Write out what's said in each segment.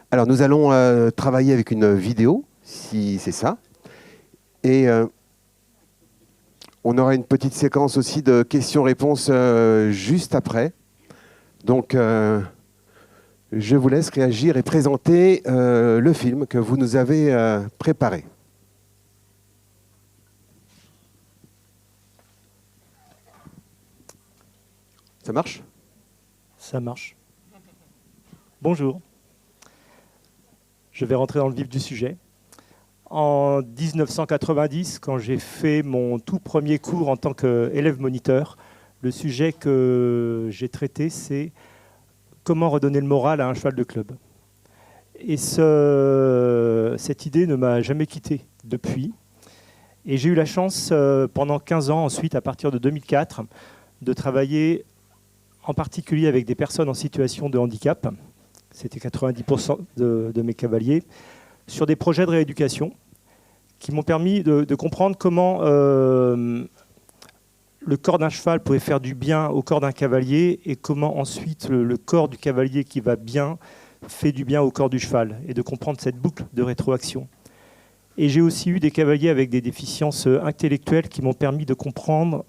Alors, nous allons travailler avec une vidéo, si c'est ça. Et on aura une petite séquence aussi de questions-réponses juste après. Donc, je vous laisse réagir et présenter le film que vous nous avez préparé. Ça marche ? Ça marche. Bonjour. Je vais rentrer dans le vif du sujet. En 1990, quand j'ai fait mon tout premier cours en tant qu'élève moniteur, le sujet que j'ai traité, c'est comment redonner le moral à un cheval de club. Et cette idée ne m'a jamais quitté depuis. Et j'ai eu la chance, pendant 15 ans, ensuite, à partir de 2004, de travailler en particulier avec des personnes en situation de handicap. C'était 90% de mes cavaliers, sur des projets de rééducation qui m'ont permis de comprendre comment le corps d'un cheval pouvait faire du bien au corps d'un cavalier et comment ensuite le corps du cavalier qui va bien fait du bien au corps du cheval, et de comprendre cette boucle de rétroaction. Et j'ai aussi eu des cavaliers avec des déficiences intellectuelles qui m'ont permis de comprendre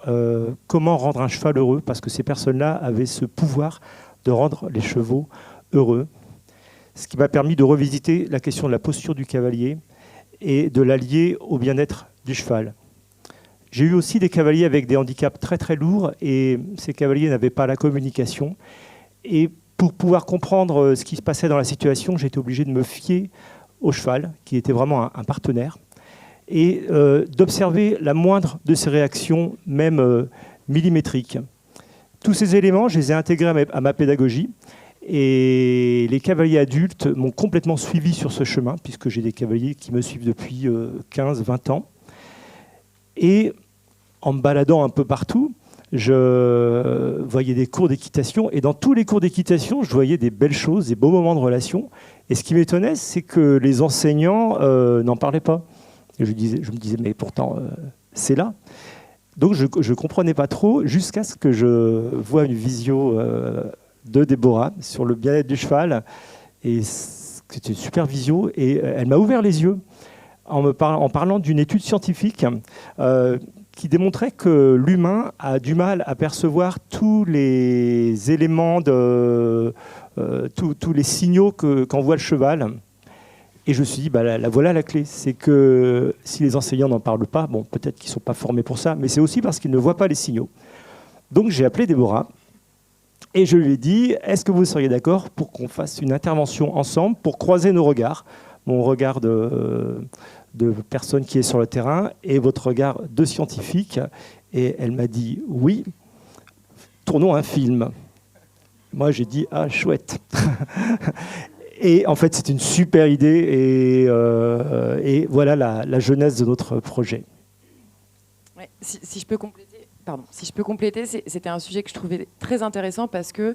comment rendre un cheval heureux, parce que ces personnes-là avaient ce pouvoir de rendre les chevaux heureux. Ce qui m'a permis de revisiter la question de la posture du cavalier et de l'allier au bien-être du cheval. J'ai eu aussi des cavaliers avec des handicaps très très lourds, et ces cavaliers n'avaient pas la communication. Et pour pouvoir comprendre ce qui se passait dans la situation, j'étais obligé de me fier au cheval, qui était vraiment un partenaire, et d'observer la moindre de ses réactions, même millimétriques. Tous ces éléments, je les ai intégrés à ma pédagogie. Et les cavaliers adultes m'ont complètement suivi sur ce chemin, puisque j'ai des cavaliers qui me suivent depuis 15-20 ans. Et en me baladant un peu partout, je voyais des cours d'équitation. Et dans tous les cours d'équitation, je voyais des belles choses, des beaux moments de relation. Et ce qui m'étonnait, c'est que les enseignants n'en parlaient pas. Et je me disais, mais pourtant, c'est là. Donc je ne comprenais pas trop, jusqu'à ce que je vois une visio de Déborah sur le bien-être du cheval, et c'était une super visio, et elle m'a ouvert les yeux en parlant d'une étude scientifique qui démontrait que l'humain a du mal à percevoir tous les éléments, tous les signaux qu'envoie le cheval. Et je me suis dit, voilà la clé, c'est que si les enseignants n'en parlent pas, bon, peut-être qu'ils ne sont pas formés pour ça, mais c'est aussi parce qu'ils ne voient pas les signaux. Donc j'ai appelé Déborah, et je lui ai dit, est-ce que vous seriez d'accord pour qu'on fasse une intervention ensemble pour croiser nos regards, mon regard de personne qui est sur le terrain et votre regard de scientifique. Et elle m'a dit, oui, tournons un film. Moi, j'ai dit, ah, chouette. Et en fait, c'est une super idée, et voilà la jeunesse de notre projet. Ouais, si je peux compléter, c'était un sujet que je trouvais très intéressant, parce que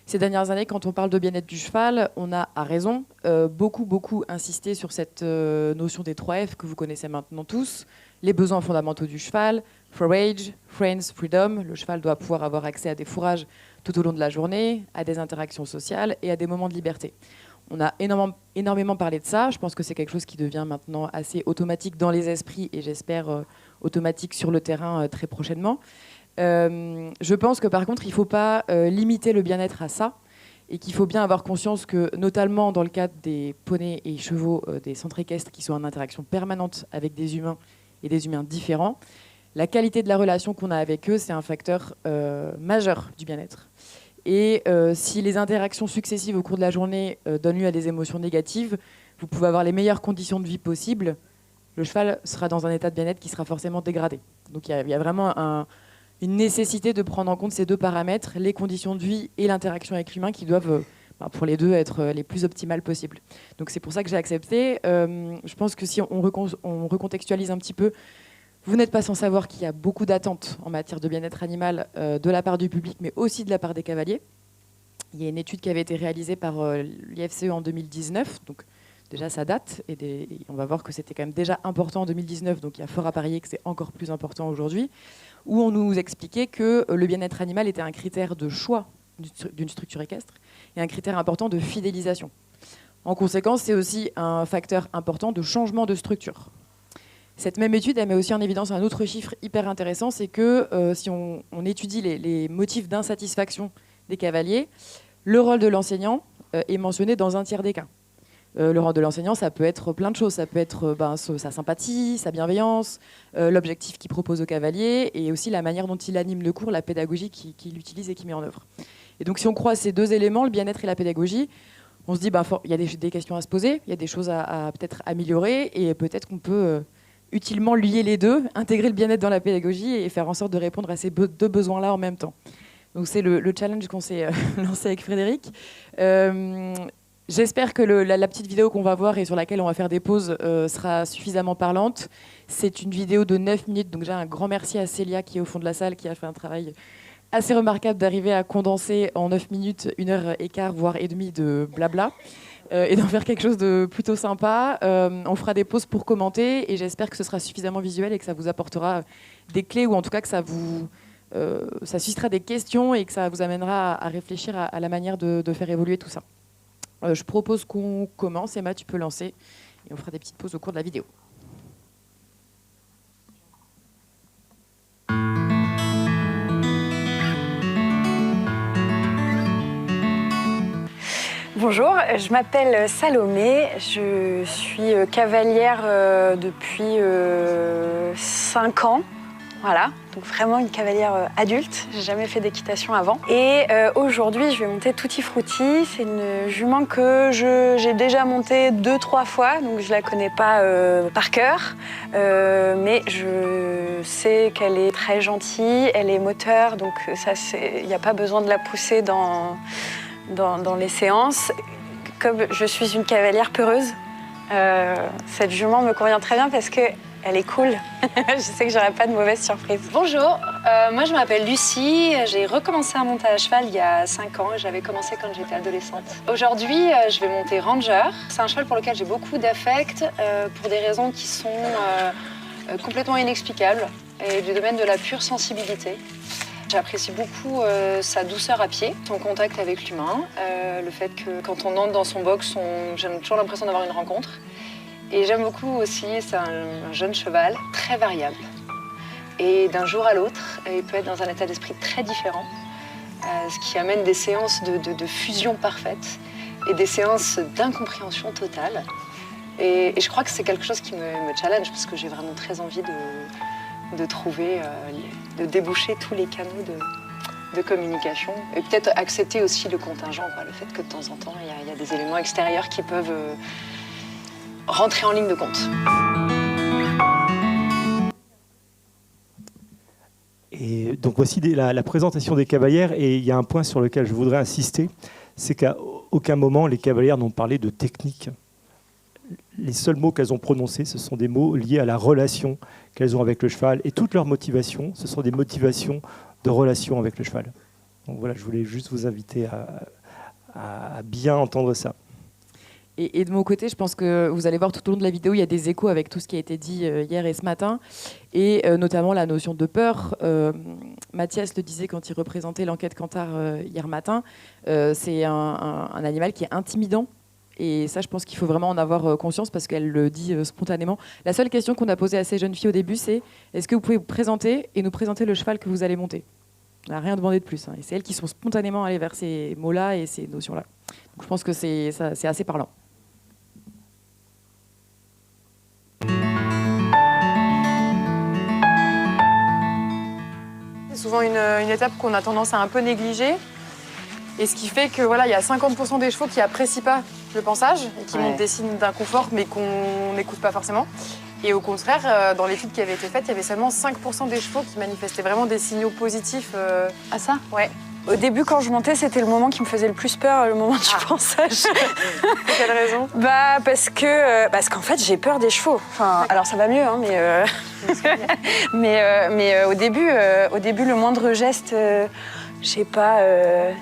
ces dernières années, quand on parle de bien-être du cheval, on a, à raison, beaucoup insisté sur cette notion des 3 F que vous connaissez maintenant tous. Les besoins fondamentaux du cheval, forage, friends, freedom. Le cheval doit pouvoir avoir accès à des fourrages tout au long de la journée, à des interactions sociales et à des moments de liberté. On a énormément parlé de ça. Je pense que c'est quelque chose qui devient maintenant assez automatique dans les esprits, et j'espère automatique sur le terrain très prochainement. Je pense que par contre, il ne faut pas limiter le bien-être à ça, et qu'il faut bien avoir conscience que, notamment dans le cadre des poneys et chevaux des centres équestres qui sont en interaction permanente avec des humains et des humains différents, la qualité de la relation qu'on a avec eux, c'est un facteur majeur du bien-être. Et si les interactions successives au cours de la journée donnent lieu à des émotions négatives, vous pouvez avoir les meilleures conditions de vie possibles, le cheval sera dans un état de bien-être qui sera forcément dégradé. Donc il y a vraiment une nécessité de prendre en compte ces 2 paramètres, les conditions de vie et l'interaction avec l'humain, qui doivent, pour les 2, être les plus optimales possibles. Donc c'est pour ça que j'ai accepté. Je pense que si on recontextualise un petit peu, vous n'êtes pas sans savoir qu'il y a beaucoup d'attentes en matière de bien-être animal de la part du public, mais aussi de la part des cavaliers. Il y a une étude qui avait été réalisée par l'IFCE en 2019, donc déjà ça date, et on va voir que c'était quand même déjà important en 2019, donc il y a fort à parier que c'est encore plus important aujourd'hui, où on nous expliquait que le bien-être animal était un critère de choix d'une structure équestre et un critère important de fidélisation. En conséquence, c'est aussi un facteur important de changement de structure. Cette même étude, elle met aussi en évidence un autre chiffre hyper intéressant, c'est que si on étudie les motifs d'insatisfaction des cavaliers, le rôle de l'enseignant est mentionné dans un tiers des cas. Le rôle de l'enseignant, ça peut être plein de choses. Ça peut être sa sympathie, sa bienveillance, l'objectif qu'il propose au cavalier et aussi la manière dont il anime le cours, la pédagogie qu'il utilise et qu'il met en œuvre. Et donc si on croise ces deux éléments, le bien-être et la pédagogie, on se dit il y a des questions à se poser, il y a des choses à peut-être améliorer et peut-être qu'on peut utilement lier les deux, intégrer le bien-être dans la pédagogie et faire en sorte de répondre à ces deux besoins-là en même temps. Donc c'est le challenge qu'on s'est lancé avec Frédéric. J'espère que la petite vidéo qu'on va voir et sur laquelle on va faire des pauses sera suffisamment parlante. C'est une vidéo de 9 minutes, donc déjà un grand merci à Célia qui est au fond de la salle, qui a fait un travail assez remarquable d'arriver à condenser en 9 minutes, 1h15, voire et demie de blabla, et d'en faire quelque chose de plutôt sympa. On fera des pauses pour commenter et j'espère que ce sera suffisamment visuel et que ça vous apportera des clés ou en tout cas que ça suscitera des questions et que ça vous amènera à réfléchir à la manière de faire évoluer tout ça. Je propose qu'on commence. Emma, tu peux lancer et on fera des petites pauses au cours de la vidéo. Bonjour, je m'appelle Salomé, je suis cavalière depuis 5 ans. Voilà, donc vraiment une cavalière adulte, j'ai jamais fait d'équitation avant. Et aujourd'hui, je vais monter Tutti Frutti. C'est une jument que j'ai déjà montée 2-3 fois, donc je la connais pas par cœur. Mais je sais qu'elle est très gentille, elle est moteur, donc il n'y a pas besoin de la pousser dans les séances. Comme je suis une cavalière peureuse, cette jument me convient très bien parce que elle est cool. Je sais que j'aurai pas de mauvaises surprises. Bonjour, moi je m'appelle Lucie. J'ai recommencé à monter à cheval il y a 5 ans. J'avais commencé quand j'étais adolescente. Aujourd'hui, je vais monter Ranger. C'est un cheval pour lequel j'ai beaucoup d'affect pour des raisons qui sont complètement inexplicables et du domaine de la pure sensibilité. J'apprécie beaucoup sa douceur à pied, son contact avec l'humain, le fait que quand on entre dans son box, j'ai toujours l'impression d'avoir une rencontre. Et j'aime beaucoup aussi, c'est un jeune cheval très variable. Et d'un jour à l'autre, il peut être dans un état d'esprit très différent, ce qui amène des séances de fusion parfaite et des séances d'incompréhension totale. Et je crois que c'est quelque chose qui me challenge parce que j'ai vraiment très envie de trouver, de déboucher tous les canaux de communication. Et peut-être accepter aussi le contingent, le fait que de temps en temps, il y a des éléments extérieurs qui peuvent rentrer en ligne de compte. Et donc voici la présentation des cavalières et il y a un point sur lequel je voudrais insister, c'est qu'à aucun moment les cavalières n'ont parlé de technique. Les seuls mots qu'elles ont prononcés, ce sont des mots liés à la relation qu'elles ont avec le cheval et toutes leurs motivations, ce sont des motivations de relation avec le cheval. Donc voilà, je voulais juste vous inviter à bien entendre ça. Et de mon côté, je pense que vous allez voir tout au long de la vidéo, il y a des échos avec tout ce qui a été dit hier et ce matin, et notamment la notion de peur. Mathias le disait quand il représentait l'enquête Kantar hier matin, c'est un animal qui est intimidant. Et ça, je pense qu'il faut vraiment en avoir conscience parce qu'elle le dit spontanément. La seule question qu'on a posée à ces jeunes filles au début, c'est est-ce que vous pouvez vous présenter et nous présenter le cheval que vous allez monter ? On n'a rien demandé de plus. Et c'est elles qui sont spontanément allées vers ces mots-là et ces notions-là. Donc je pense que c'est assez parlant. C'est souvent une étape qu'on a tendance à un peu négliger. Et ce qui fait que il y a 50% des chevaux qui apprécient pas le pansage et qui montrent des signes d'inconfort, mais qu'on n'écoute pas forcément. Et au contraire, dans l'étude qui avait été faite, il y avait seulement 5% des chevaux qui manifestaient vraiment des signaux positifs. Ah ça ? Ouais. Au début, quand je montais, c'était le moment qui me faisait le plus peur, le moment du pansage. Pour quelle raison ? Parce qu'en fait, j'ai peur des chevaux. Enfin, alors ça va mieux, hein, mais au début, le moindre geste je sais pas,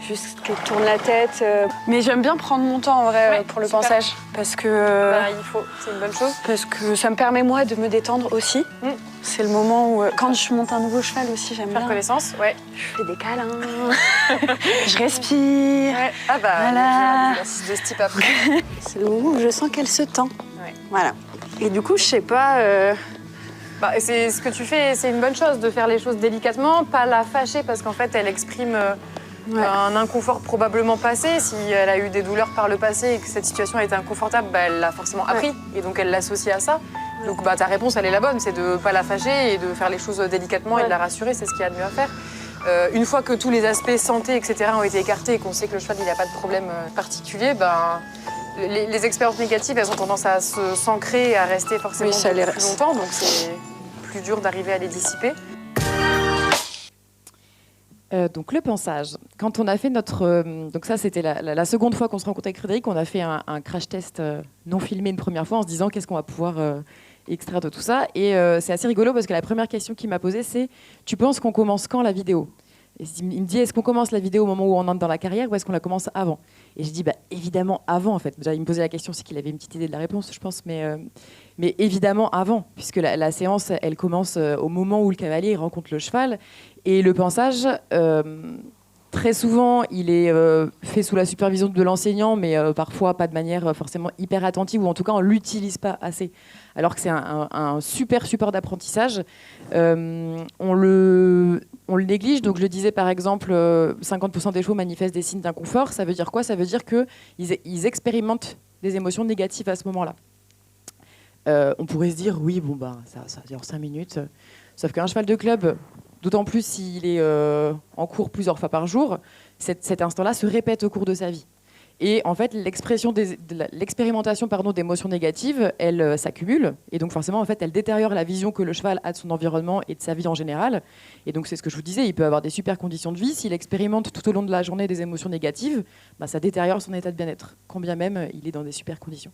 juste qu'elle tourne la tête. Mais j'aime bien prendre mon temps en vrai pour le super. pansage. Parce que, Il faut, c'est une bonne chose. parce que ça me permet moi de me détendre aussi. C'est le moment où, quand je monte un nouveau cheval aussi, j'aime Faire bien. connaissance, ouais. Je fais des câlins, je respire. Ouais. Ah bah, Voilà. de ce type après. C'est le moment où je sens qu'elle se tend. Ouais. Voilà. Et du coup, je sais pas... Bah, c'est ce que tu fais, c'est une bonne chose de faire les choses délicatement, pas la fâcher parce qu'en fait elle exprime un inconfort probablement passé. Si elle a eu des douleurs par le passé et que cette situation a été inconfortable, bah, elle l'a forcément appris et donc elle l'associe à ça. Donc bah, ta réponse elle est la bonne, c'est de pas la fâcher et de faire les choses délicatement et de la rassurer, c'est ce qu'il y a de mieux à faire. Une fois que tous les aspects santé, etc. ont été écartés et qu'on sait que le cheval il n'a pas de problème particulier, ben, les expériences négatives, elles ont tendance à s'ancrer et à rester forcément Oui, ça beaucoup les plus longtemps, donc c'est plus dur d'arriver à les dissiper. Donc le pansage. Quand on a fait notre... donc ça, c'était la seconde fois qu'on se rencontrait avec Frédéric. On a fait un crash test non filmé une première fois en se disant qu'est-ce qu'on va pouvoir extraire de tout ça. Et c'est assez rigolo parce que la première question qu'il m'a posée, c'est « Tu penses qu'on commence quand la vidéo ?» Et il me dit, est-ce qu'on commence la vidéo au moment où on entre dans la carrière ou est-ce qu'on la commence avant? Et je dis, bah, évidemment avant, en fait. Déjà, il me posait la question, c'est qu'il avait une petite idée de la réponse, je pense, mais évidemment avant, puisque la séance, elle commence au moment où le cavalier rencontre le cheval. Et le pansage, très souvent, il est fait sous la supervision de l'enseignant, mais parfois pas de manière forcément hyper attentive, ou en tout cas, on ne l'utilise pas assez. Alors que c'est un super support d'apprentissage. On le néglige. Donc, je le disais, par exemple, 50% des chevaux manifestent des signes d'inconfort. Ça veut dire quoi? Ça veut dire qu'ils expérimentent des émotions négatives à ce moment-là. On pourrait se dire, oui, bon, bah, ça dure 5 minutes. Sauf qu'un cheval de club, d'autant plus s'il est en cours plusieurs fois par jour, cet instant-là se répète au cours de sa vie. Et en fait, l'expérimentation d'émotions négatives, elle s'accumule. Et donc forcément, en fait, elle détériore la vision que le cheval a de son environnement et de sa vie en général. Et donc c'est ce que je vous disais, il peut avoir des super conditions de vie. S'il expérimente tout au long de la journée des émotions négatives, bah, ça détériore son état de bien-être, quand bien même il est dans des super conditions.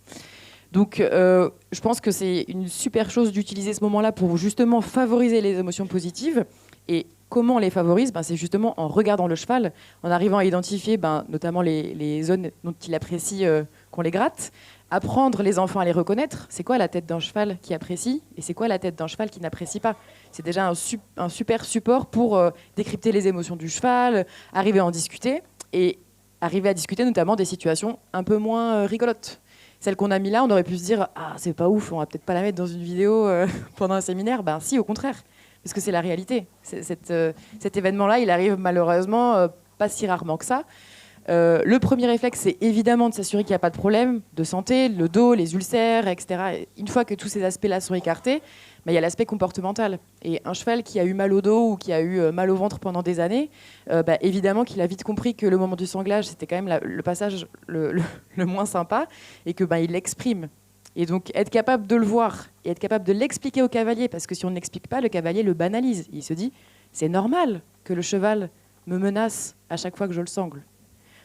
Donc je pense que c'est une super chose d'utiliser ce moment-là pour justement favoriser les émotions positives. Et comment on les favorise? C'est justement en regardant le cheval, en arrivant à identifier notamment les zones dont il apprécie qu'on les gratte, apprendre les enfants à les reconnaître. C'est quoi la tête d'un cheval qui apprécie et c'est quoi la tête d'un cheval qui n'apprécie pas? C'est déjà un super support pour décrypter les émotions du cheval, arriver à en discuter et arriver à discuter notamment des situations un peu moins rigolotes. Celle qu'on a mis là, on aurait pu se dire « Ah, c'est pas ouf, on va peut-être pas la mettre dans une vidéo pendant un séminaire. » Si, au contraire. Parce que c'est la réalité. Cet événement-là, il arrive malheureusement pas si rarement que ça. Le premier réflexe, c'est évidemment de s'assurer qu'il n'y a pas de problème de santé, le dos, les ulcères, etc. Une fois que tous ces aspects-là sont écartés, il y a l'aspect comportemental. Et un cheval qui a eu mal au dos ou qui a eu mal au ventre pendant des années, évidemment qu'il a vite compris que le moment du sanglage, c'était quand même le passage le moins sympa et que il l'exprime. Et donc, être capable de le voir et être capable de l'expliquer au cavalier, parce que si on ne l'explique pas, le cavalier le banalise. Il se dit, c'est normal que le cheval me menace à chaque fois que je le sangle.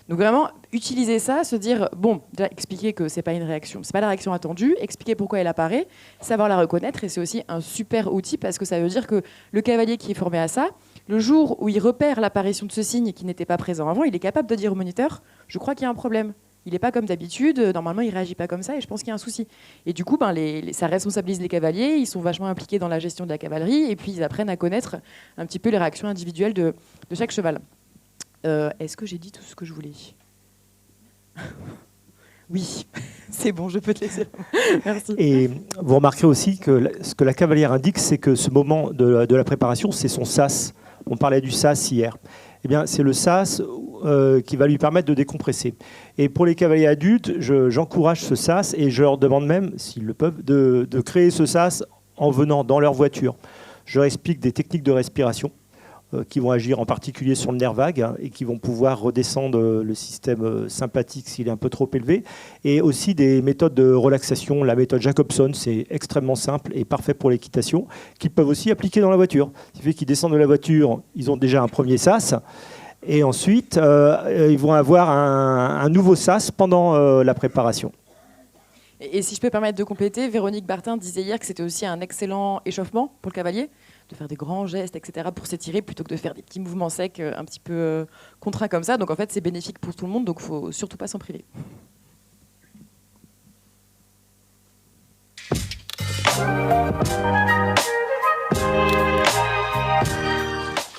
Donc vraiment, utiliser ça, se dire, bon, déjà expliquer que c'est pas une réaction, c'est pas la réaction attendue, expliquer pourquoi elle apparaît, savoir la reconnaître, et c'est aussi un super outil parce que ça veut dire que le cavalier qui est formé à ça, le jour où il repère l'apparition de ce signe qui n'était pas présent avant, il est capable de dire au moniteur, je crois qu'il y a un problème. Il n'est pas comme d'habitude, normalement il ne réagit pas comme ça et je pense qu'il y a un souci. Et du coup, ça responsabilise les cavaliers, ils sont vachement impliqués dans la gestion de la cavalerie et puis ils apprennent à connaître un petit peu les réactions individuelles de chaque cheval. Est-ce que j'ai dit tout ce que je voulais? Oui, c'est bon, je peux te laisser. Merci. Et vous remarquerez aussi que ce que la cavalière indique, c'est que ce moment de la préparation, c'est son sas. On parlait du sas hier. Eh bien, c'est le sas qui va lui permettre de décompresser. Et pour les cavaliers adultes, j'encourage ce sas et je leur demande même, s'ils le peuvent, de créer ce sas en venant dans leur voiture. Je leur explique des techniques de respiration qui vont agir en particulier sur le nerf vague et qui vont pouvoir redescendre le système sympathique s'il est un peu trop élevé. Et aussi des méthodes de relaxation. La méthode Jacobson, c'est extrêmement simple et parfait pour l'équitation, qu'ils peuvent aussi appliquer dans la voiture. Ce qui fait qu'ils descendent de la voiture, ils ont déjà un premier sas. Et ensuite, ils vont avoir un nouveau sas pendant la préparation. Et si je peux me permettre de compléter, Véronique Bartin disait hier que c'était aussi un excellent échauffement pour le cavalier. de faire des grands gestes, etc., pour s'étirer, plutôt que de faire des petits mouvements secs un petit peu contraints comme ça. Donc en fait, c'est bénéfique pour tout le monde, donc il ne faut surtout pas s'en priver.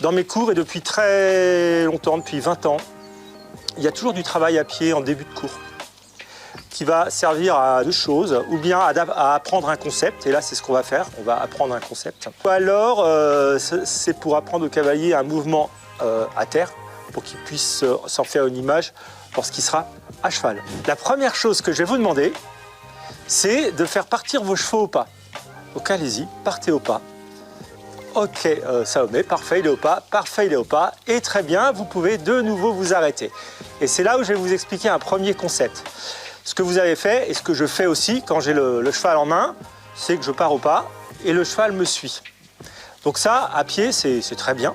Dans mes cours, et depuis très longtemps, depuis 20 ans, il y a toujours du travail à pied en début de cours qui va servir à deux choses, ou bien à apprendre un concept, et là c'est ce qu'on va faire, on va apprendre un concept. Ou alors c'est pour apprendre au cavalier un mouvement à terre, pour qu'il puisse s'en faire une image lorsqu'il sera à cheval. La première chose que je vais vous demander, c'est de faire partir vos chevaux au pas. Donc allez-y, partez au pas. Ok, Salomé, parfait, il est au pas, parfait, il est au pas, et très bien, vous pouvez de nouveau vous arrêter. Et c'est là où je vais vous expliquer un premier concept. Ce que vous avez fait, et ce que je fais aussi quand j'ai le cheval en main, c'est que je pars au pas, et le cheval me suit. Donc ça, à pied, c'est très bien.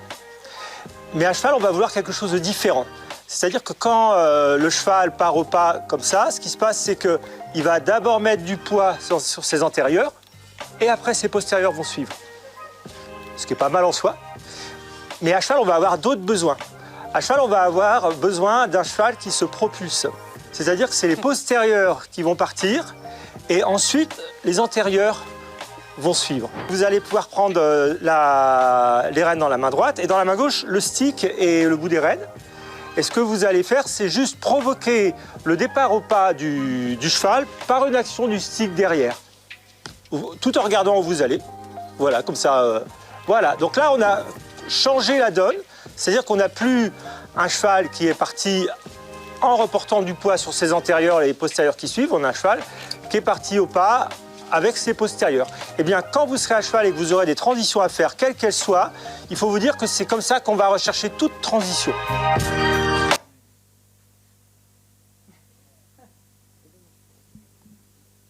Mais à cheval, on va vouloir quelque chose de différent. C'est-à-dire que quand le cheval part au pas comme ça, ce qui se passe, c'est qu'il va d'abord mettre du poids sur ses antérieurs, et après ses postérieurs vont suivre. Ce qui est pas mal en soi. Mais à cheval, on va avoir d'autres besoins. À cheval, on va avoir besoin d'un cheval qui se propulse. C'est-à-dire que c'est les postérieurs qui vont partir et ensuite les antérieurs vont suivre. Vous allez pouvoir prendre les rênes dans la main droite et dans la main gauche, le stick et le bout des rênes. Et ce que vous allez faire, c'est juste provoquer le départ au pas du cheval par une action du stick derrière, tout en regardant où vous allez. Voilà, comme ça. Voilà, donc là, on a changé la donne. C'est-à-dire qu'on n'a plus un cheval qui est parti en reportant du poids sur ses antérieurs et les postérieurs qui suivent. On a un cheval qui est parti au pas avec ses postérieurs. Eh bien, quand vous serez à cheval et que vous aurez des transitions à faire, quelles qu'elles soient, il faut vous dire que c'est comme ça qu'on va rechercher toute transition.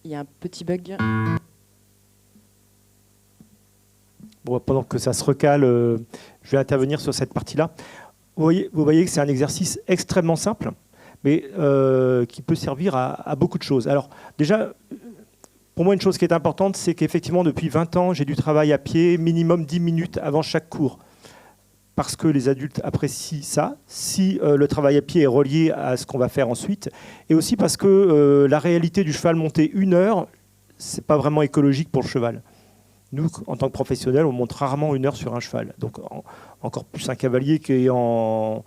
Il y a un petit bug. Bon, pendant que ça se recale, je vais intervenir sur cette partie-là. Vous voyez que c'est un exercice extrêmement simple, mais qui peut servir à beaucoup de choses. Alors déjà, pour moi, une chose qui est importante, c'est qu'effectivement, depuis 20 ans, j'ai du travail à pied, minimum 10 minutes avant chaque cours. Parce que les adultes apprécient ça, si le travail à pied est relié à ce qu'on va faire ensuite, et aussi parce que la réalité du cheval monter 1 heure, c'est pas vraiment écologique pour le cheval. Nous, en tant que professionnels, on monte rarement 1 heure sur un cheval. Donc, encore plus un cavalier qui est en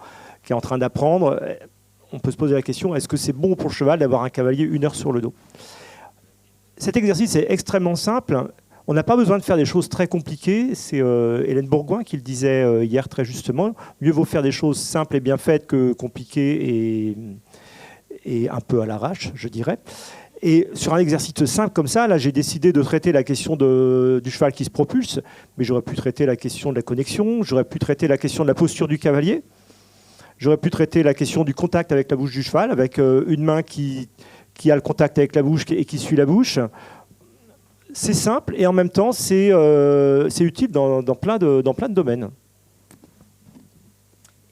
train d'apprendre, on peut se poser la question, est-ce que c'est bon pour le cheval d'avoir un cavalier 1 heure sur le dos ? Cet exercice est extrêmement simple. On n'a pas besoin de faire des choses très compliquées. C'est Hélène Bourgoin qui le disait hier très justement. Mieux vaut faire des choses simples et bien faites que compliquées et un peu à l'arrache, je dirais. Et sur un exercice simple comme ça, là, j'ai décidé de traiter la question du cheval qui se propulse, mais j'aurais pu traiter la question de la connexion, j'aurais pu traiter la question de la posture du cavalier, j'aurais pu traiter la question du contact avec la bouche du cheval, avec une main qui a le contact avec la bouche et qui suit la bouche. C'est simple et en même temps, c'est utile dans plein de domaines.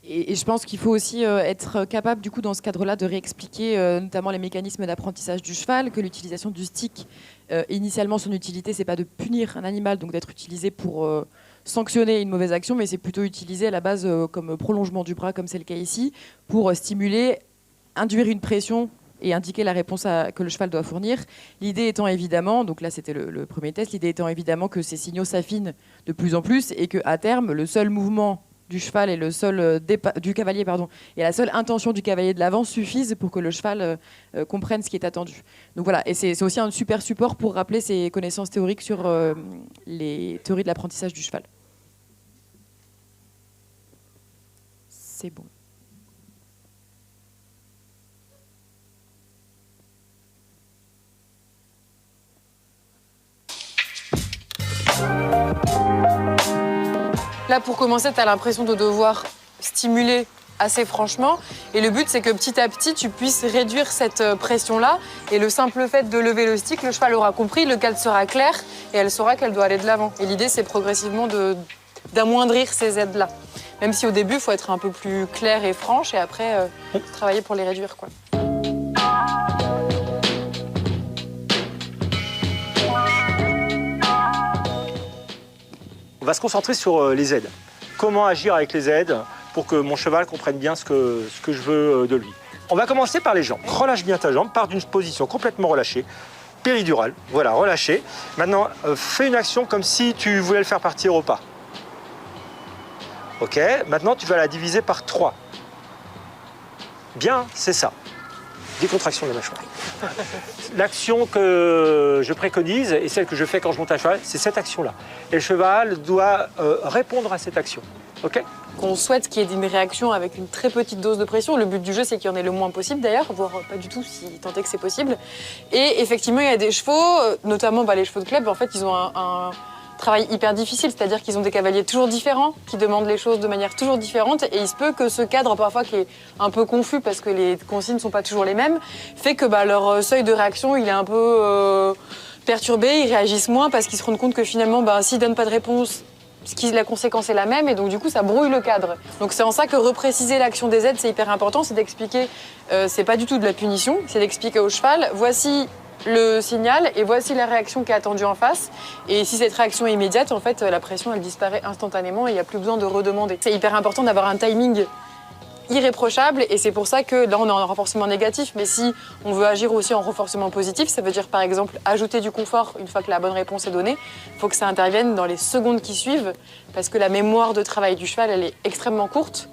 Et je pense qu'il faut aussi être capable, du coup, dans ce cadre-là, de réexpliquer notamment les mécanismes d'apprentissage du cheval, que l'utilisation du stick, initialement, son utilité, c'est pas de punir un animal, donc d'être utilisé pour sanctionner une mauvaise action, mais c'est plutôt utilisé à la base comme prolongement du bras, comme c'est le cas ici, pour stimuler, induire une pression et indiquer la réponse que le cheval doit fournir. L'idée étant évidemment, donc là c'était le premier test, l'idée étant évidemment que ces signaux s'affinent de plus en plus et qu'à terme, le seul mouvement du cheval et du cavalier et la seule intention du cavalier de l'avant suffisent pour que le cheval comprenne ce qui est attendu. Donc voilà, et c'est aussi un super support pour rappeler ses connaissances théoriques sur les théories de l'apprentissage du cheval. C'est bon. Là, pour commencer, tu as l'impression de devoir stimuler assez franchement. Et le but, c'est que petit à petit, tu puisses réduire cette pression-là. Et le simple fait de lever le stick, le cheval aura compris, le cadre sera clair et elle saura qu'elle doit aller de l'avant. Et l'idée, c'est progressivement d'amoindrir ces aides-là. Même si au début, il faut être un peu plus clair et franche et après, travailler pour les réduire, quoi. On va se concentrer sur les aides. Comment agir avec les aides pour que mon cheval comprenne bien ce que je veux de lui. On va commencer par les jambes. Relâche bien ta jambe, pars d'une position complètement relâchée, péridurale. Voilà, relâché. Maintenant, fais une action comme si tu voulais le faire partir au pas. Ok, maintenant tu vas la diviser par 3. Bien, c'est ça. Décontraction de la mâchoire. L'action que je préconise et celle que je fais quand je monte à cheval, c'est cette action-là. Et le cheval doit répondre à cette action. Ok ? Qu'on souhaite qu'il y ait une réaction avec une très petite dose de pression. Le but du jeu, c'est qu'il y en ait le moins possible d'ailleurs, voire pas du tout si tant est que c'est possible. Et effectivement, il y a des chevaux, notamment les chevaux de club, en fait, ils ont un travail hyper difficile, c'est-à-dire qu'ils ont des cavaliers toujours différents, qui demandent les choses de manière toujours différente, et il se peut que ce cadre, parfois, qui est un peu confus parce que les consignes ne sont pas toujours les mêmes, fait que leur seuil de réaction, il est un peu perturbé, ils réagissent moins parce qu'ils se rendent compte que finalement, s'ils ne donnent pas de réponse, la conséquence est la même, et donc du coup, ça brouille le cadre. Donc c'est en ça que repréciser l'action des aides, c'est hyper important, c'est d'expliquer, c'est pas du tout de la punition, c'est d'expliquer au cheval, voici le signal et voici la réaction qui est attendue en face. Et si cette réaction est immédiate, en fait, la pression, elle disparaît instantanément et il n'y a plus besoin de redemander. C'est hyper important d'avoir un timing irréprochable et c'est pour ça que là, on est en renforcement négatif. Mais si on veut agir aussi en renforcement positif, ça veut dire par exemple ajouter du confort une fois que la bonne réponse est donnée. Il faut que ça intervienne dans les secondes qui suivent parce que la mémoire de travail du cheval, elle est extrêmement courte.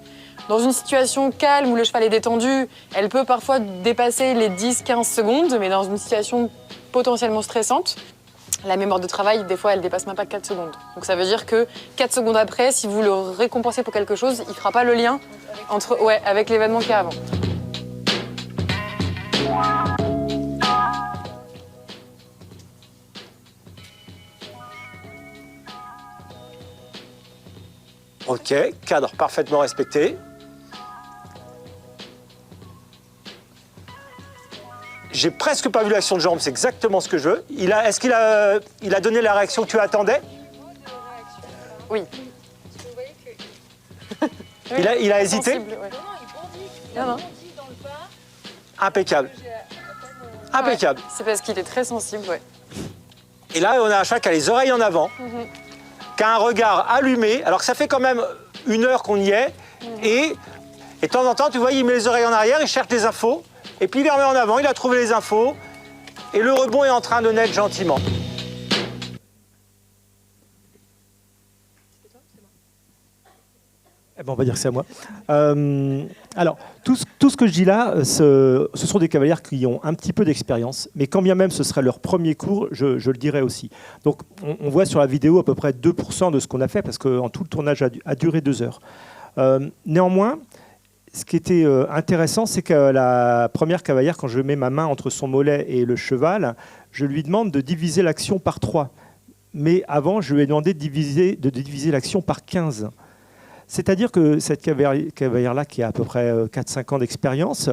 Dans une situation calme où le cheval est détendu, elle peut parfois dépasser les 10-15 secondes, mais dans une situation potentiellement stressante, la mémoire de travail, des fois, elle dépasse même pas 4 secondes. Donc ça veut dire que 4 secondes après, si vous le récompensez pour quelque chose, il ne fera pas le lien avec l'événement qu'il y a avant. Ok, cadre parfaitement respecté. J'ai presque pas vu l'action de jambe, c'est exactement ce que je veux. Est-ce qu'il a donné la réaction que tu attendais? Oui. Il a hésité? Sensible, ouais. Non. Impeccable. Impeccable. Ouais, c'est parce qu'il est très sensible, ouais. Et là, on a un chat qui a les oreilles en avant, qui a un regard allumé, alors que ça fait quand même 1 heure qu'on y est, et de temps en temps, tu vois, il met les oreilles en arrière, il cherche des infos, et puis il les remet en avant, il a trouvé les infos, et le rebond est en train de naître gentiment. On va dire que c'est à moi. Alors, tout ce que je dis là, ce sont des cavalières qui ont un petit peu d'expérience, mais quand bien même ce serait leur premier cours, je le dirais aussi. Donc, on voit sur la vidéo à peu près 2% de ce qu'on a fait, parce qu'en tout, le tournage a duré 2 heures. Néanmoins, ce qui était intéressant, c'est que la première cavalière, quand je mets ma main entre son mollet et le cheval, je lui demande de diviser l'action par 3. Mais avant, je lui ai demandé de diviser l'action par 15. C'est-à-dire que cette cavalière-là, qui a à peu près 4-5 ans d'expérience,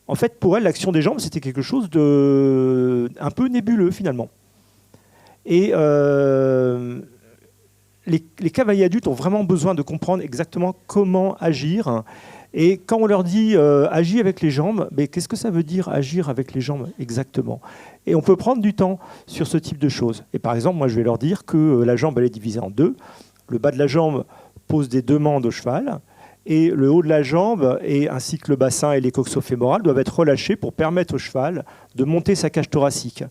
en fait, pour elle, l'action des jambes, c'était quelque chose de un peu nébuleux, finalement. Et les cavaliers adultes ont vraiment besoin de comprendre exactement comment agir. Et quand on leur dit agis avec les jambes, mais qu'est-ce que ça veut dire agir avec les jambes exactement? Et on peut prendre du temps sur ce type de choses. Et par exemple, moi, je vais leur dire que la jambe, elle est divisée en 2. Le bas de la jambe pose des demandes au cheval, et le haut de la jambe, ainsi que le bassin et les coxofémorales, doivent être relâchés pour permettre au cheval de monter sa cage thoracique.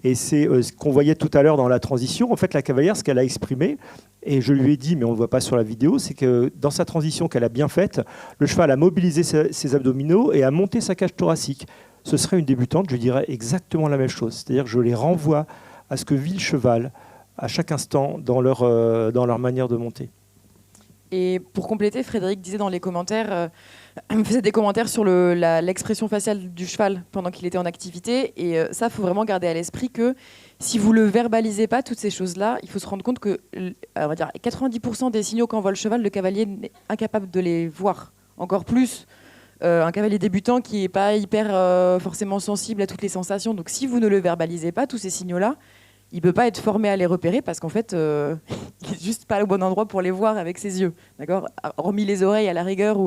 Et c'est ce qu'on voyait tout à l'heure dans la transition. En fait, la cavalière, ce qu'elle a exprimé, et je lui ai dit, mais on ne le voit pas sur la vidéo, c'est que dans sa transition qu'elle a bien faite, le cheval a mobilisé ses abdominaux et a monté sa cage thoracique. Ce serait une débutante, je lui dirais exactement la même chose. C'est-à-dire que je les renvoie à ce que vit le cheval à chaque instant dans leur manière de monter. Et pour compléter, Frédéric disait dans les commentaires, faisait des commentaires sur l'expression faciale du cheval pendant qu'il était en activité. Et ça, il faut vraiment garder à l'esprit que si vous ne le verbalisez pas, toutes ces choses-là, il faut se rendre compte que on va dire, 90% des signaux qu'envoie le cheval, le cavalier est incapable de les voir. Encore plus un cavalier débutant qui n'est pas hyper forcément sensible à toutes les sensations. Donc si vous ne le verbalisez pas, tous ces signaux-là, il ne peut pas être formé à les repérer parce qu'en fait, il n'est juste pas au bon endroit pour les voir avec ses yeux. D'accord ? Hormis les oreilles à la rigueur,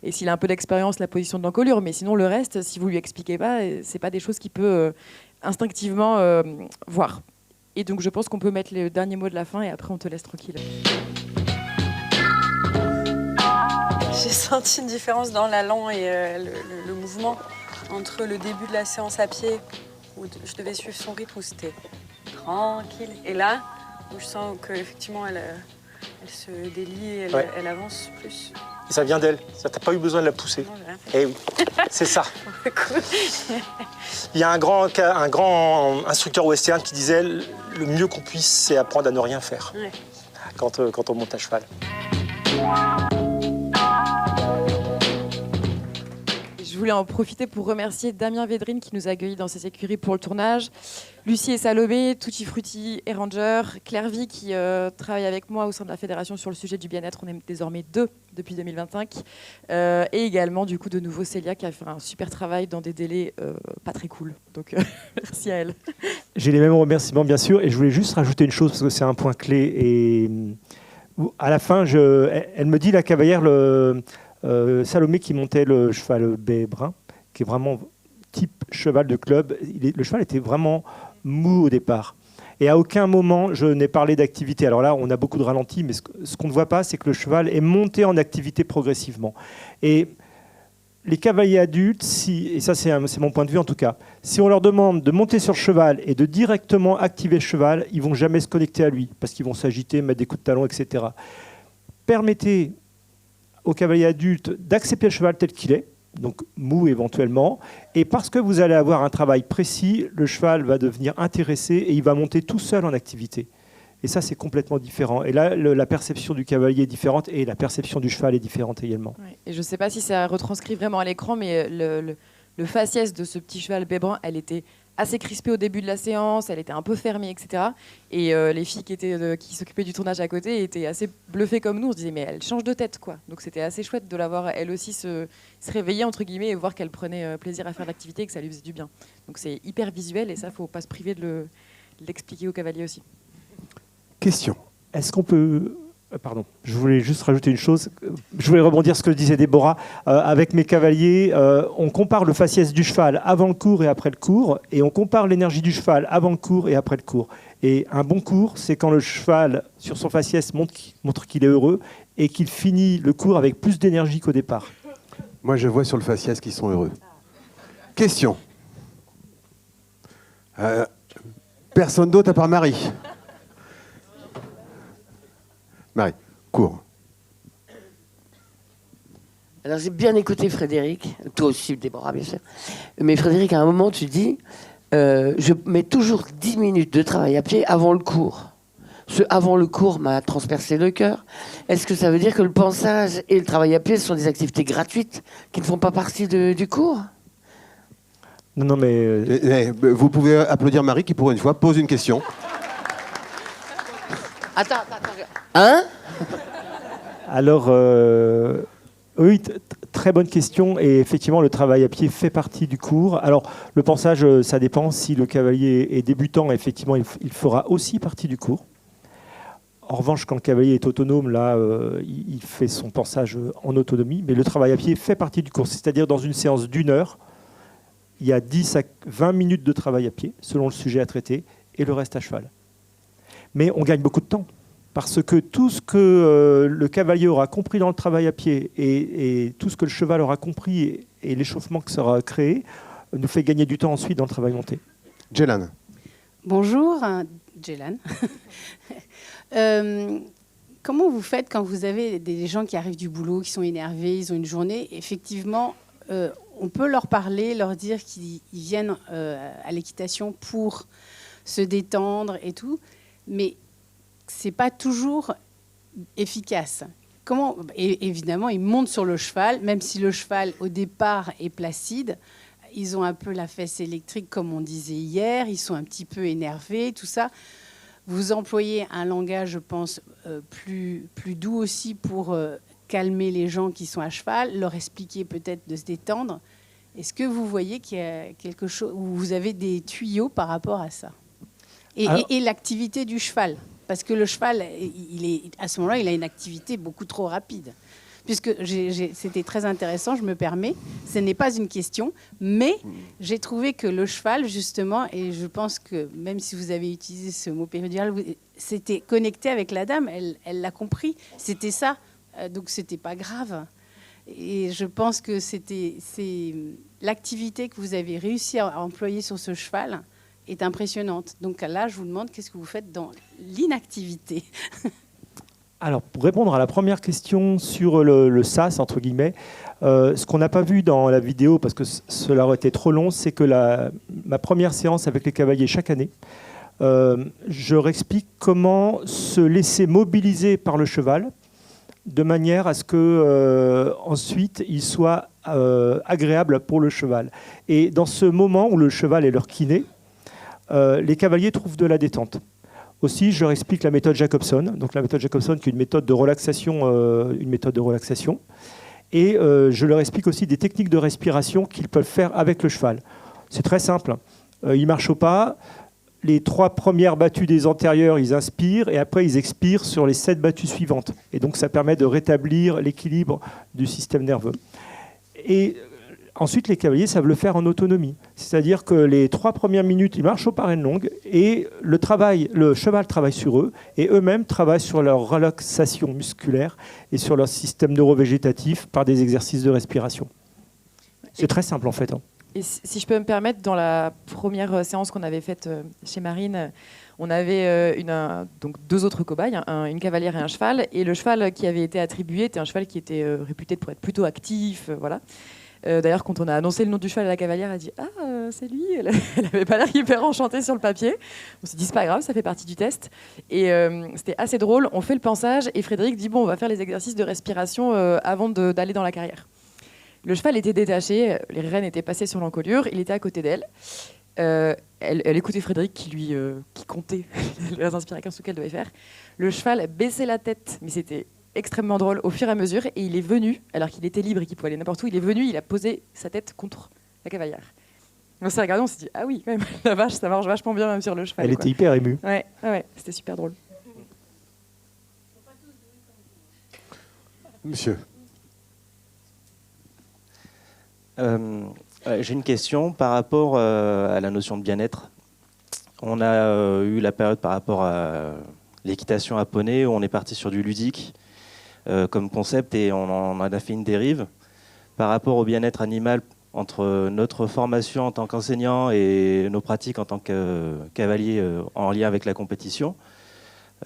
et s'il a un peu d'expérience, la position de l'encolure. Mais sinon, le reste, si vous ne lui expliquez pas, ce n'est pas des choses qu'il peut instinctivement voir. Et donc, je pense qu'on peut mettre le dernier mot de la fin et après, on te laisse tranquille. j'ai senti une différence dans l'allant et le mouvement entre le début de la séance à pied, où je devais suivre son rythme, où c'était tranquille, et là, où je sens qu'effectivement, elle se délie, elle avance plus. Et ça vient d'elle. Ça, t'as pas eu besoin de la pousser. Non, j'ai rien fait. Eh oui, c'est ça. Cool. Il y a un grand instructeur western qui disait le mieux qu'on puisse, c'est apprendre à ne rien faire Ouais. quand on monte à cheval. Je voulais en profiter pour remercier Damien Védrine qui nous a accueillis dans ses écuries pour le tournage, Lucie et Salomé, Tutti Frutti et Ranger, Claire Vie qui travaille avec moi au sein de la fédération sur le sujet du bien-être. On est désormais 2 depuis 2025. Et également, du coup, de nouveau Célia qui a fait un super travail dans des délais pas très cool. Donc, merci à elle. J'ai les mêmes remerciements, bien sûr, et je voulais juste rajouter une chose, parce que c'est un point clé. Et à la fin, elle me dit, la cavalière, Salomé qui montait le cheval baie brun, qui est vraiment type cheval de club, le cheval était vraiment mou au départ. Et à aucun moment, je n'ai parlé d'activité. Alors là, on a beaucoup de ralentis, mais ce qu'on ne voit pas, c'est que le cheval est monté en activité progressivement. Et les cavaliers adultes, et ça c'est mon point de vue en tout cas, si on leur demande de monter sur le cheval et de directement activer le cheval, ils ne vont jamais se connecter à lui, parce qu'ils vont s'agiter, mettre des coups de talon, etc. Permettez aux cavaliers adultes d'accepter le cheval tel qu'il est, donc mou éventuellement, et parce que vous allez avoir un travail précis, le cheval va devenir intéressé et il va monter tout seul en activité. Et ça, c'est complètement différent. Et là, la perception du cavalier est différente et la perception du cheval est différente également. Ouais. Et je ne sais pas si ça retranscrit vraiment à l'écran, mais le faciès de ce petit cheval baie brun, elle était assez crispée au début de la séance, elle était un peu fermée, etc. Et les filles qui s'occupaient du tournage à côté étaient assez bluffées comme nous. On se disait, mais elle change de tête, quoi. Donc c'était assez chouette de la voir, elle aussi, se réveiller, entre guillemets, et voir qu'elle prenait plaisir à faire l'activité et que ça lui faisait du bien. Donc c'est hyper visuel et ça, il ne faut pas se priver de l'expliquer aux cavaliers aussi. Question. Est-ce qu'on peut... Pardon, je voulais juste rajouter une chose. Je voulais rebondir sur ce que disait Déborah. Avec mes cavaliers, on compare le faciès du cheval avant le cours et après le cours, et on compare l'énergie du cheval avant le cours et après le cours. Et un bon cours, c'est quand le cheval, sur son faciès, montre qu'il est heureux et qu'il finit le cours avec plus d'énergie qu'au départ. Moi, je vois sur le faciès qu'ils sont heureux. Question. Personne d'autre à part Marie. Marie, cours. Alors j'ai bien écouté Frédéric, toi aussi Déborah bien sûr, mais Frédéric à un moment tu dis je mets toujours 10 minutes de travail à pied avant le cours. Ce avant le cours m'a transpercé le cœur. Est-ce que ça veut dire que le pensage et le travail à pied sont des activités gratuites qui ne font pas partie du cours ? Non, mais... Vous pouvez applaudir Marie qui pour une fois pose une question. Attends. Hein ? Alors, oui, très bonne question. Et effectivement, le travail à pied fait partie du cours. Alors, le pensage, ça dépend. Si le cavalier est débutant, effectivement, il fera aussi partie du cours. En revanche, quand le cavalier est autonome, là, il fait son pensage en autonomie. Mais le travail à pied fait partie du cours. C'est-à-dire, dans une séance d'1 heure, il y a 10 à 20 minutes de travail à pied, selon le sujet à traiter, et le reste à cheval. Mais on gagne beaucoup de temps, parce que tout ce que le cavalier aura compris dans le travail à pied et tout ce que le cheval aura compris et l'échauffement que sera créé nous fait gagner du temps ensuite dans le travail monté. Jelan. Bonjour, Jelan. Comment vous faites quand vous avez des gens qui arrivent du boulot, qui sont énervés, ils ont une journée, effectivement, on peut leur parler, leur dire qu'ils viennent à l'équitation pour se détendre et tout, mais c'est pas toujours efficace. Et évidemment, ils montent sur le cheval, même si le cheval, au départ, est placide. Ils ont un peu la fesse électrique, comme on disait hier. Ils sont un petit peu énervés, tout ça. Vous employez un langage, je pense, plus doux aussi pour calmer les gens qui sont à cheval, leur expliquer peut-être de se détendre. Est-ce que vous voyez qu'il y a quelque chose, où vous avez des tuyaux par rapport à ça ? Et l'activité du cheval, parce que le cheval, à ce moment-là, il a une activité beaucoup trop rapide. Puisque c'était très intéressant, je me permets, ce n'est pas une question, mais j'ai trouvé que le cheval, justement, et je pense que même si vous avez utilisé ce mot péridural, c'était connecté avec la dame, elle l'a compris, c'était ça, donc c'était pas grave. Et je pense que c'est l'activité que vous avez réussi à employer sur ce cheval est impressionnante. Donc là, je vous demande qu'est-ce que vous faites dans l'inactivité. Alors, pour répondre à la première question sur le sas, entre guillemets, ce qu'on n'a pas vu dans la vidéo, parce que cela aurait été trop long, c'est que ma première séance avec les cavaliers chaque année, je leur explique comment se laisser mobiliser par le cheval, de manière à ce que ensuite il soit agréable pour le cheval. Et dans ce moment où le cheval est leur kiné, les cavaliers trouvent de la détente. Aussi, je leur explique la méthode Jacobson. Donc la méthode Jacobson, qui est une méthode de relaxation, Et je leur explique aussi des techniques de respiration qu'ils peuvent faire avec le cheval. C'est très simple. Ils marchent au pas. Les 3 premières battues des antérieurs, ils inspirent et après ils expirent sur les 7 battues suivantes. Et donc ça permet de rétablir l'équilibre du système nerveux. Et ensuite, les cavaliers savent le faire en autonomie. C'est-à-dire que les 3 premières minutes, ils marchent au pas reine longue et le cheval travaille sur eux et eux-mêmes travaillent sur leur relaxation musculaire et sur leur système neurovégétatif par des exercices de respiration. C'est très simple en fait. Et si je peux me permettre, dans la première séance qu'on avait faite chez Marine, on avait donc 2 autres cobayes, une cavalière et un cheval. Et le cheval qui avait été attribué était un cheval qui était réputé pour être plutôt actif. Voilà. D'ailleurs, quand on a annoncé le nom du cheval à la cavalière, elle a dit « Ah, c'est lui !» Elle n'avait pas l'air hyper enchantée sur le papier. On s'est dit « C'est pas grave, ça fait partie du test. » Et c'était assez drôle. On fait le pansage et Frédéric dit « Bon, on va faire les exercices de respiration avant d'aller dans la carrière. » Le cheval était détaché, les rênes étaient passées sur l'encolure, il était à côté d'elle. Elle écoutait Frédéric qui comptait les inspirations qu'elle devait faire. Le cheval baissait la tête, mais c'était extrêmement drôle au fur et à mesure. Et il est venu, alors qu'il était libre et qu'il pouvait aller n'importe où, il a posé sa tête contre la cavalière. On s'est regardé, on s'est dit, ah oui, quand même, la vache, ça marche vachement bien même sur le cheval. Elle était hyper émue. Ouais, c'était super drôle. Monsieur. J'ai une question par rapport à la notion de bien-être. On a eu la période par rapport à l'équitation à poney où on est parti sur du ludique comme concept et on en a fait une dérive. Par rapport au bien-être animal, entre notre formation en tant qu'enseignant et nos pratiques en tant que cavalier en lien avec la compétition,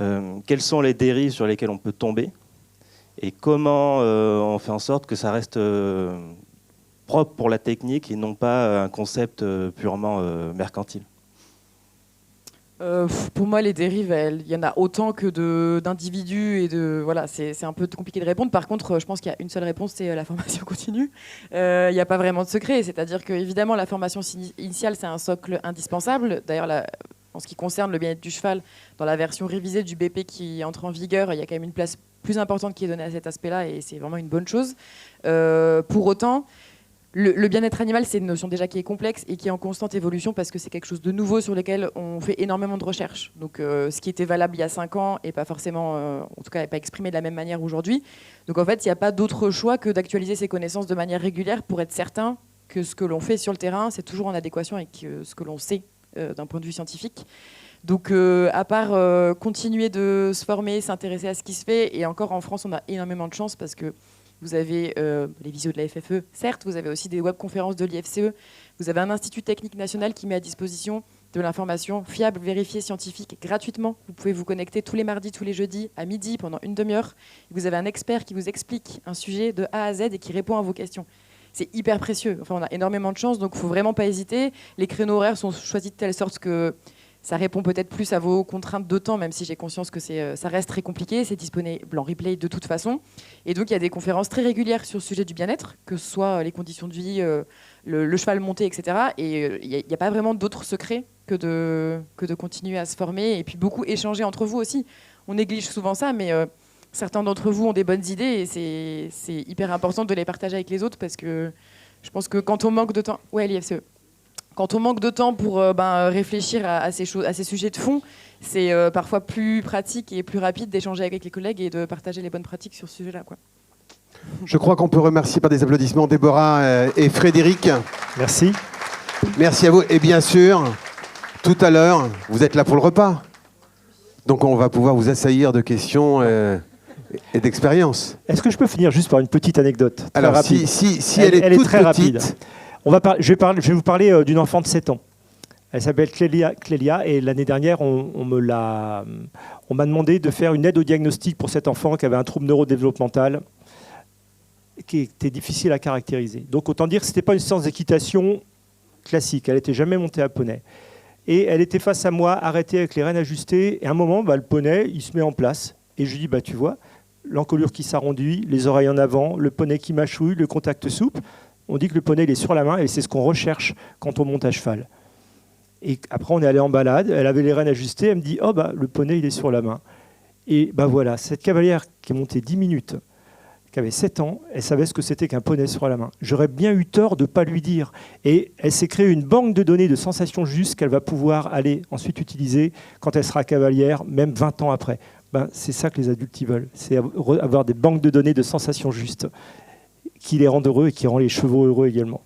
quelles sont les dérives sur lesquelles on peut tomber et comment on fait en sorte que ça reste propre pour la technique et non pas un concept purement mercantile? Pour moi, les dérives, il y en a autant que d'individus et voilà, c'est un peu compliqué de répondre. Par contre, je pense qu'il y a une seule réponse, c'est la formation continue. Il n'y a pas vraiment de secret, c'est-à-dire que évidemment la formation initiale, c'est un socle indispensable. D'ailleurs, en ce qui concerne le bien-être du cheval, dans la version révisée du BP qui entre en vigueur, il y a quand même une place plus importante qui est donnée à cet aspect-là et c'est vraiment une bonne chose. Pour autant, le bien-être animal, c'est une notion déjà qui est complexe et qui est en constante évolution parce que c'est quelque chose de nouveau sur lequel on fait énormément de recherches. Donc, ce qui était valable il y a 5 ans n'est pas forcément, en tout cas, n'est pas exprimé de la même manière aujourd'hui. Donc, en fait, il n'y a pas d'autre choix que d'actualiser ces connaissances de manière régulière pour être certain que ce que l'on fait sur le terrain, c'est toujours en adéquation avec ce que l'on sait d'un point de vue scientifique. Donc, à part continuer de se former, s'intéresser à ce qui se fait, et encore en France, on a énormément de chance parce que vous avez les visios de la FFE, certes, vous avez aussi des webconférences de l'IFCE, vous avez un institut technique national qui met à disposition de l'information fiable, vérifiée, scientifique, gratuitement. Vous pouvez vous connecter tous les mardis, tous les jeudis, à midi, pendant une demi-heure. Vous avez un expert qui vous explique un sujet de A à Z et qui répond à vos questions. C'est hyper précieux. Enfin, on a énormément de chance, donc il ne faut vraiment pas hésiter. Les créneaux horaires sont choisis de telle sorte que ça répond peut-être plus à vos contraintes de temps, même si j'ai conscience que ça reste très compliqué. C'est disponible en replay de toute façon. Et donc, il y a des conférences très régulières sur le sujet du bien-être, que ce soit les conditions de vie, le cheval monté, etc. Et il n'y a pas vraiment d'autres secrets que de continuer à se former et puis beaucoup échanger entre vous aussi. On néglige souvent ça, mais certains d'entre vous ont des bonnes idées et c'est hyper important de les partager avec les autres parce que je pense que quand on manque de temps... Ouais, l'IFCE. Quand on manque de temps pour réfléchir à ces sujets de fond, c'est parfois plus pratique et plus rapide d'échanger avec les collègues et de partager les bonnes pratiques sur ce sujet-là, quoi. Je crois qu'on peut remercier par des applaudissements Déborah et Frédéric. Merci. Merci à vous. Et bien sûr, tout à l'heure, vous êtes là pour le repas. Donc on va pouvoir vous assaillir de questions Et d'expérience. Est-ce que je peux finir juste par une petite anecdote très Alors, rapide. si elle est toute très rapide. petite, Je vais vous parler d'une enfant de 7 ans. Elle s'appelle Clélia et l'année dernière, on m'a demandé de faire une aide au diagnostic pour cet enfant qui avait un trouble neurodéveloppemental qui était difficile à caractériser. Donc autant dire que ce n'était pas une séance d'équitation classique, elle n'était jamais montée à poney. Et elle était face à moi, arrêtée avec les rênes ajustées, et à un moment, le poney, il se met en place. Et je lui dis, tu vois, l'encolure qui s'arrondit, les oreilles en avant, le poney qui mâchouille, le contact souple. On dit que le poney il est sur la main et c'est ce qu'on recherche quand on monte à cheval. Et après, on est allé en balade, elle avait les rênes ajustées, elle me dit, le poney il est sur la main. Et voilà, cette cavalière qui est montée 10 minutes, qui avait 7 ans, elle savait ce que c'était qu'un poney sur la main. J'aurais bien eu tort de ne pas lui dire. Et elle s'est créée une banque de données de sensations justes qu'elle va pouvoir aller ensuite utiliser quand elle sera cavalière, même 20 ans après. C'est ça que les adultes ils veulent, c'est avoir des banques de données de sensations justes qui les rendent heureux et qui rendent les chevaux heureux également.